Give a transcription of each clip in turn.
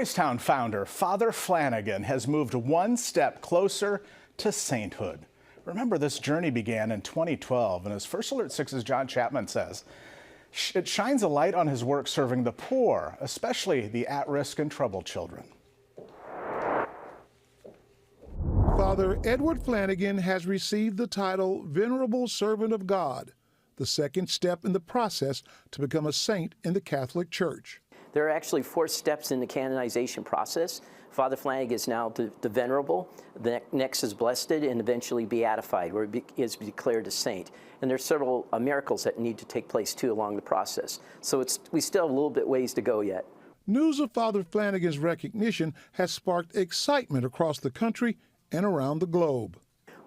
Boys Town founder Father Flanagan has moved one step closer to sainthood. Remember, this journey began in 2012, and as First Alert 6's John Chapman says, it shines a light on his work serving the poor, especially the at-risk and troubled children. Father Edward Flanagan has received the title Venerable Servant of God, the second step in the process to become a saint in the Catholic Church. There are actually 4 steps in the canonization process. Father Flanagan is now the Venerable, the next is Blessed, and eventually Beatified, where he is declared a saint. And there's several miracles that need to take place too along the process. So we still have a little bit ways to go yet. News of Father Flanagan's recognition has sparked excitement across the country and around the globe.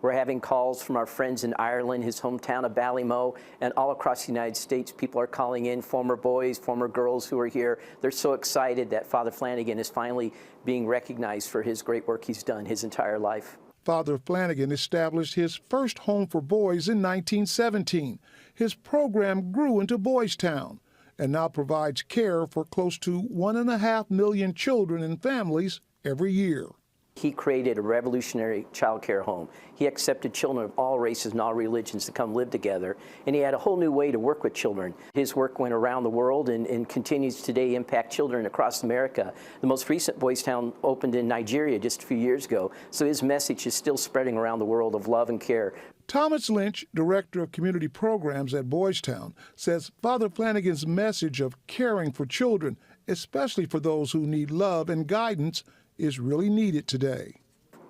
We're having calls from our friends in Ireland, his hometown of Ballymo, and all across the United States. People are calling in, former boys, former girls who are here. They're so excited that Father Flanagan is finally being recognized for his great work he's done his entire life. Father Flanagan established his first home for boys in 1917. His program grew into Boys Town and now provides care for close to 1.5 million children and families every year. He created a revolutionary child care home. He accepted children of all races and all religions to come live together, and he had a whole new way to work with children. His work went around the world and continues today to impact children across America. The most recent Boys Town opened in Nigeria just a few years ago, so his message is still spreading around the world of love and care. Thomas Lynch, Director of Community Programs at Boys Town, says Father Flanagan's message of caring for children, especially for those who need love and guidance, is really needed today.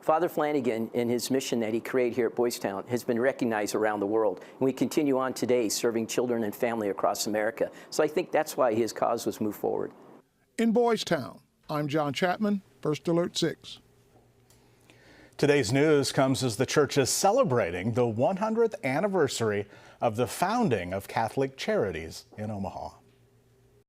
Father Flanagan and his mission that he created here at Boys Town has been recognized around the world, and we continue on today serving children and family across America. So I think that's why his cause was moved forward. In Boys Town, I'm John Chapman, First Alert 6. Today's news comes as the church is celebrating the 100th anniversary of the founding of Catholic Charities in Omaha.